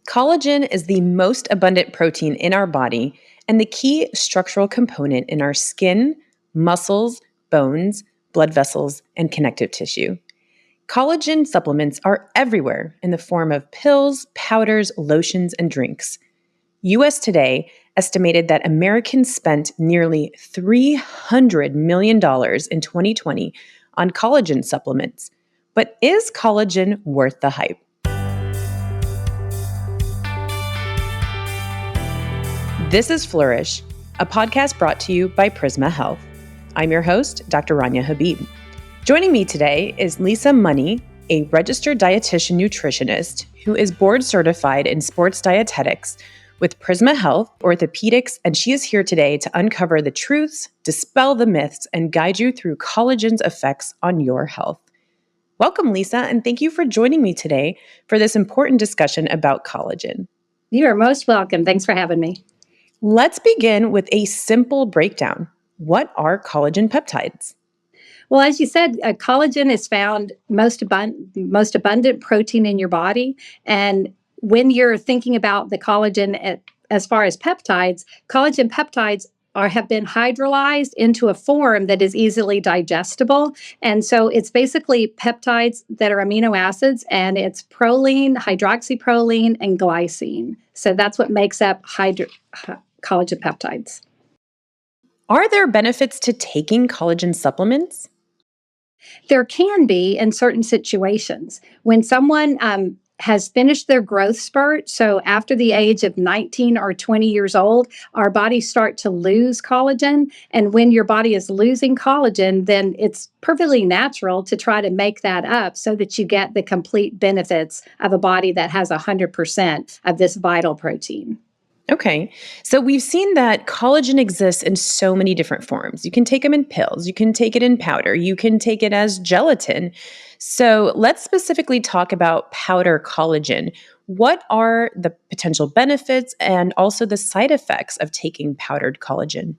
Collagen is the most abundant protein in our body and the key structural component in our skin, muscles, bones, blood vessels, and connective tissue. Collagen supplements are everywhere in the form of pills, powders, lotions, and drinks. US Today estimated that Americans spent nearly $300 million in 2020 on collagen supplements. But is collagen worth the hype? This is Flourish, a podcast brought to you by Prisma Health. I'm your host, Dr. Rania Habib. Joining me today is Lisa Money, a registered dietitian nutritionist who is board certified in sports dietetics with Prisma Health Orthopedics, and she is here today to uncover the truths, dispel the myths, and guide you through collagen's effects on your health. Welcome, Lisa, and thank you for joining me today for this important discussion about collagen. You are most welcome. Thanks for having me. Let's begin with a simple breakdown. What are collagen peptides? Well, as you said, collagen is found most abundant protein in your body. And when you're thinking about the collagen as far as peptides, collagen peptides have been hydrolyzed into a form that is easily digestible. And so it's basically peptides that are amino acids, and it's proline, hydroxyproline, and glycine. So that's what makes up collagen peptides. Are there benefits to taking collagen supplements? There can be in certain situations. When someone has finished their growth spurt, so after the age of 19 or 20 years old, our bodies start to lose collagen. And when your body is losing collagen, then it's perfectly natural to try to make that up so that you get the complete benefits of a body that has 100% of this vital protein. Okay, so we've seen that collagen exists in so many different forms. You can take them in pills, you can take it in powder, you can take it as gelatin. So let's specifically talk about powder collagen. What are the potential benefits and also the side effects of taking powdered collagen?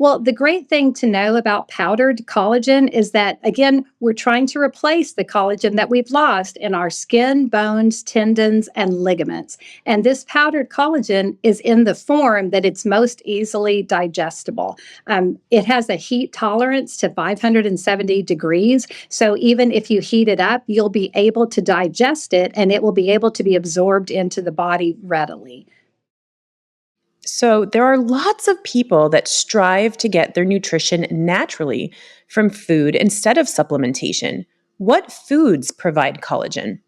Well, the great thing to know about powdered collagen is that, again, we're trying to replace the collagen that we've lost in our skin, bones, tendons, and ligaments. And this powdered collagen is in the form that it's most easily digestible. It has a heat tolerance to 570 degrees. So even if you heat it up, you'll be able to digest it and it will be able to be absorbed into the body readily. So there are lots of people that strive to get their nutrition naturally from food instead of supplementation. What foods provide collagen?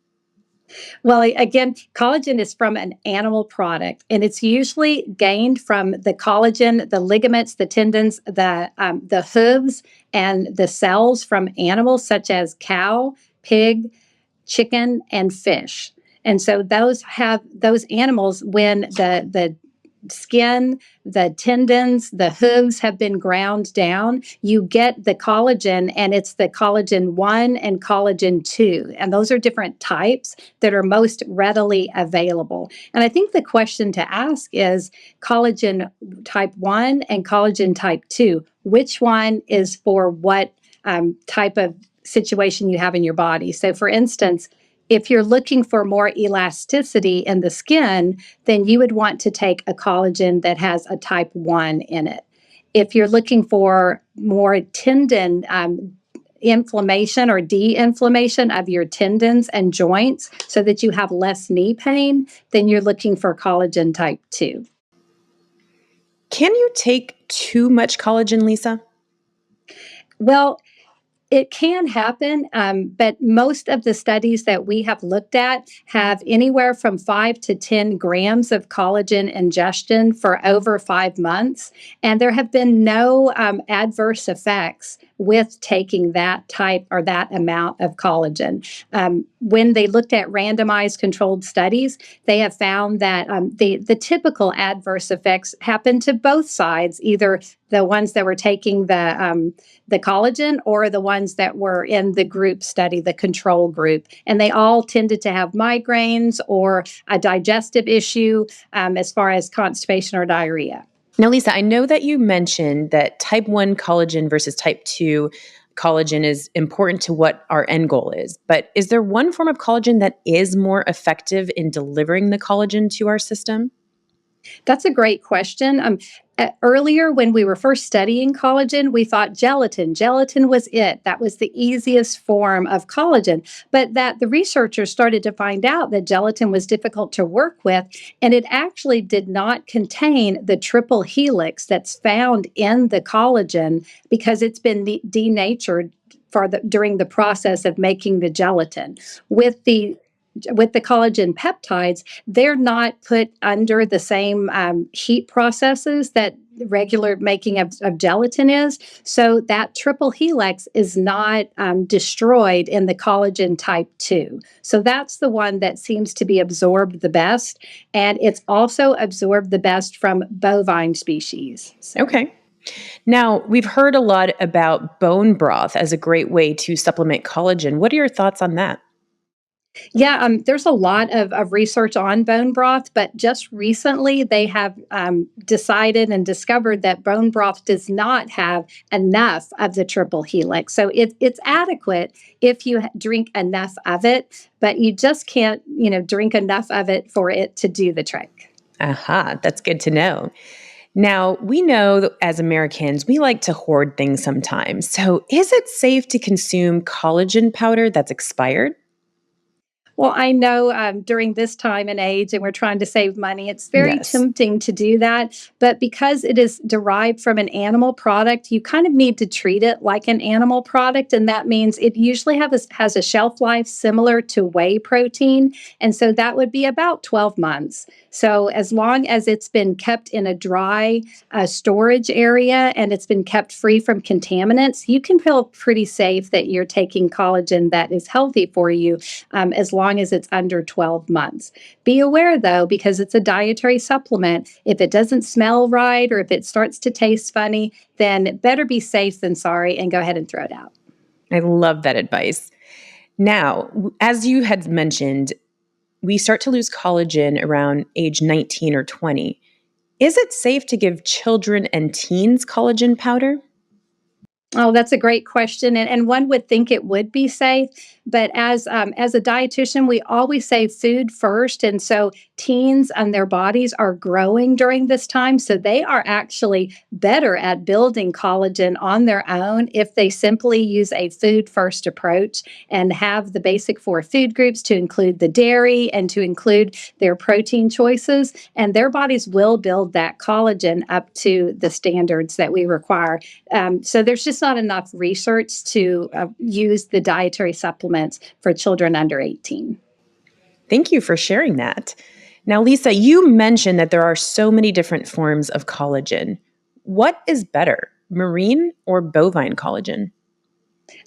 Well, again, collagen is from an animal product, and it's usually gained from the collagen, the ligaments, the tendons, the hooves, and the cells from animals such as cow, pig, chicken, and fish. And so those animals, when the skin, the tendons, the hooves have been ground down, you get the collagen, and it's the collagen 1 and collagen 2. And those are different types that are most readily available. And I think the question to ask is collagen type 1 and collagen type 2. Which one is for what type of situation you have in your body? So, for instance, if you're looking for more elasticity in the skin, then you would want to take a collagen that has a type 1 in it. If you're looking for more tendon inflammation or de-inflammation of your tendons and joints so that you have less knee pain, then you're looking for collagen type 2. Can you take too much collagen, Lisa? Well, it can happen, but most of the studies that we have looked at have anywhere from 5 to 10 grams of collagen ingestion for over 5 months. And there have been no adverse effects with taking that type or that amount of collagen. When they looked at randomized controlled studies, they have found that the typical adverse effects happen to both sides, either the ones that were taking the collagen or the ones that were in the group study, the control group. And they all tended to have migraines or a digestive issue as far as constipation or diarrhea. Now, Lisa, I know that you mentioned that type 1 collagen versus type 2 collagen is important to what our end goal is. But is there one form of collagen that is more effective in delivering the collagen to our system? That's a great question. Earlier, when we were first studying collagen, we thought gelatin. Gelatin was it. That was the easiest form of collagen. But that the researchers started to find out that gelatin was difficult to work with, and it actually did not contain the triple helix that's found in the collagen because it's been denatured during the process of making the gelatin. With the collagen peptides, they're not put under the same heat processes that regular making of gelatin is. So that triple helix is not destroyed in the collagen type 2. So that's the one that seems to be absorbed the best. And it's also absorbed the best from bovine species. So. Okay. Now, we've heard a lot about bone broth as a great way to supplement collagen. What are your thoughts on that? Yeah, there's a lot of research on bone broth, but just recently they have decided and discovered that bone broth does not have enough of the triple helix. So it's adequate if you drink enough of it, but you just can't, drink enough of it for it to do the trick. Aha, that's good to know. Now, we know that as Americans, we like to hoard things sometimes. So, is it safe to consume collagen powder that's expired? Well, I know during this time and age, and we're trying to save money, it's very Yes. tempting to do that. But because it is derived from an animal product, you kind of need to treat it like an animal product. And that means it usually has a shelf life similar to whey protein. And so that would be about 12 months. So as long as it's been kept in a dry storage area and it's been kept free from contaminants, you can feel pretty safe that you're taking collagen that is healthy for you as long as it's under 12 months. Be aware, though, because it's a dietary supplement, if it doesn't smell right or if it starts to taste funny, then better be safe than sorry and go ahead and throw it out. I love that advice. Now, as you had mentioned, we start to lose collagen around age 19 or 20. Is it safe to give children and teens collagen powder? Oh, that's a great question, and one would think it would be safe, but as a dietitian, we always say food first, and so teens and their bodies are growing during this time, so they are actually better at building collagen on their own if they simply use a food first approach and have the basic 4 food groups to include the dairy and to include their protein choices, and their bodies will build that collagen up to the standards that we require. So there's just not enough research to use the dietary supplements for children under 18. Thank you for sharing that. Now, Lisa, you mentioned that there are so many different forms of collagen. What is better, marine or bovine collagen?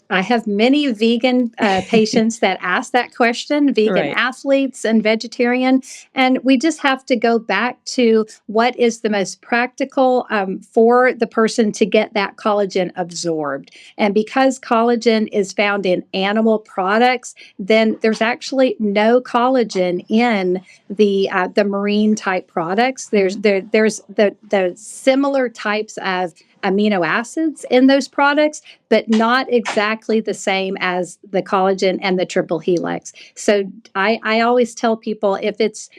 I have many vegan patients that ask that question, vegan Right. athletes and vegetarian. And we just have to go back to what is the most practical for the person to get that collagen absorbed. And because collagen is found in animal products, then there's actually no collagen in the marine type products. There's the similar types of amino acids in those products, but not exactly the same as the collagen and the triple helix. So I always tell people if it's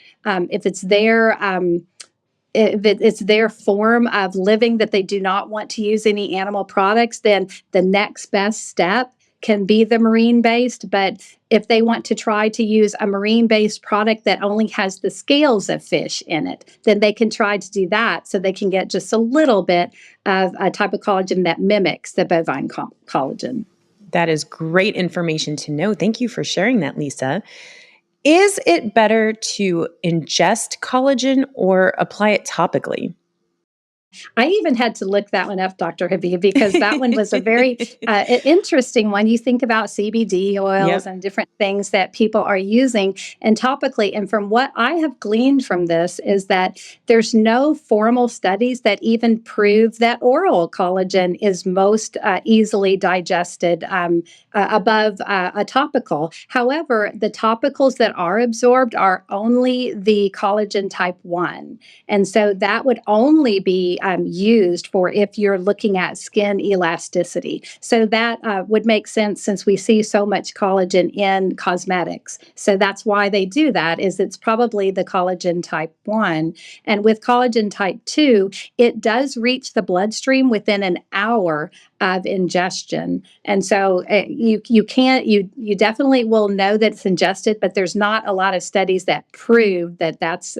their form of living that they do not want to use any animal products, then the next best step can be the marine based. But if they want to try to use a marine based product that only has the scales of fish in it, then they can try to do that so they can get just a little bit of a type of collagen that mimics the bovine collagen. That is great information to know. Thank you for sharing that, Lisa. Is it better to ingest collagen or apply it topically? I even had to look that one up, Dr. Habib, because that one was a very interesting one. You think about CBD oils Yep. and different things that people are using and topically. And from what I have gleaned from this is that there's no formal studies that even prove that oral collagen is most easily digested above a topical. However, the topicals that are absorbed are only the collagen type 1. And so that would only be used for if you're looking at skin elasticity. So that would make sense since we see so much collagen in cosmetics. So that's why they do that, is it's probably the collagen type 1. And with collagen type 2, it does reach the bloodstream within an hour of ingestion. And so you definitely will know that it's ingested, but there's not a lot of studies that prove that that's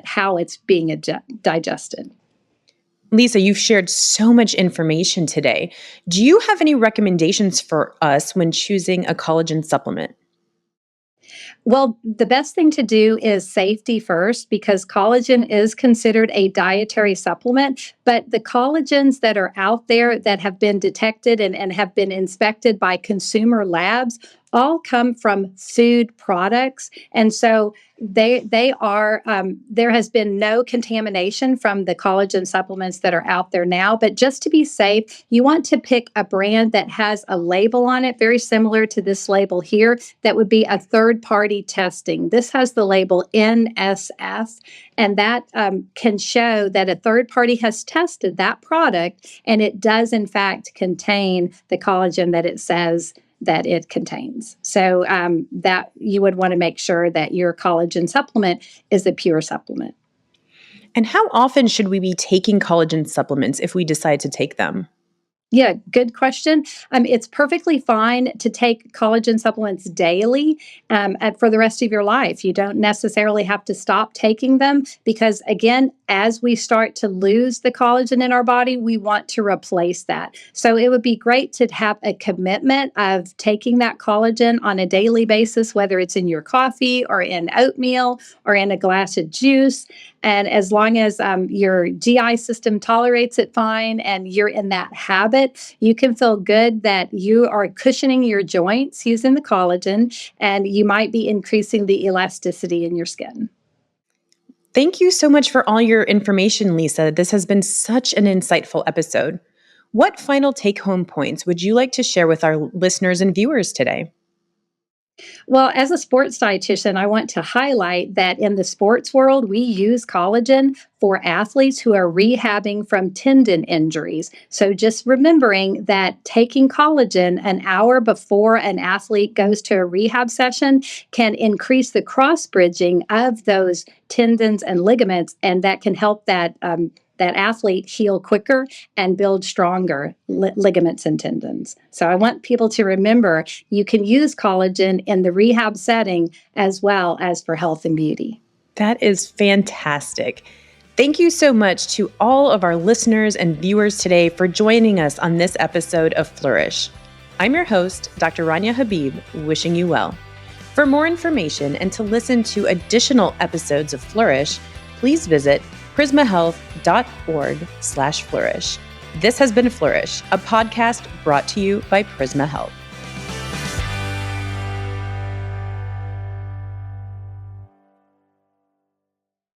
how it's being digested. Lisa, you've shared so much information today. Do you have any recommendations for us when choosing a collagen supplement? Well, the best thing to do is safety first, because collagen is considered a dietary supplement. But the collagens that are out there that have been detected and have been inspected by consumer labs all come from food products. And so they are there has been no contamination from the collagen supplements that are out there now. But just to be safe, you want to pick a brand that has a label on it very similar to this label here. That would be a third party testing. This has the label NSF, and that can show that a third party has tested that product and it does in fact contain the collagen that it says that it contains. So that you would want to make sure that your collagen supplement is a pure supplement. And how often should we be taking collagen supplements if we decide to take them? Yeah, good question. It's perfectly fine to take collagen supplements daily for the rest of your life. You don't necessarily have to stop taking them because, again, as we start to lose the collagen in our body, we want to replace that. So it would be great to have a commitment of taking that collagen on a daily basis, whether it's in your coffee or in oatmeal or in a glass of juice. And as long as your GI system tolerates it fine and you're in that habit, you can feel good that you are cushioning your joints using the collagen, and you might be increasing the elasticity in your skin. Thank you so much for all your information, Lisa. This has been such an insightful episode. What final take-home points would you like to share with our listeners and viewers today? Well, as a sports dietitian, I want to highlight that in the sports world, we use collagen for athletes who are rehabbing from tendon injuries. So just remembering that taking collagen an hour before an athlete goes to a rehab session can increase the cross bridging of those tendons and ligaments, and that can help that athlete heal quicker and build stronger ligaments and tendons. So I want people to remember you can use collagen in the rehab setting as well as for health and beauty. That is fantastic. Thank you so much to all of our listeners and viewers today for joining us on this episode of Flourish. I'm your host, Dr. Rania Habib, wishing you well. For more information and to listen to additional episodes of Flourish, please visit prismahealth.org/flourish. This has been Flourish, a podcast brought to you by Prisma Health.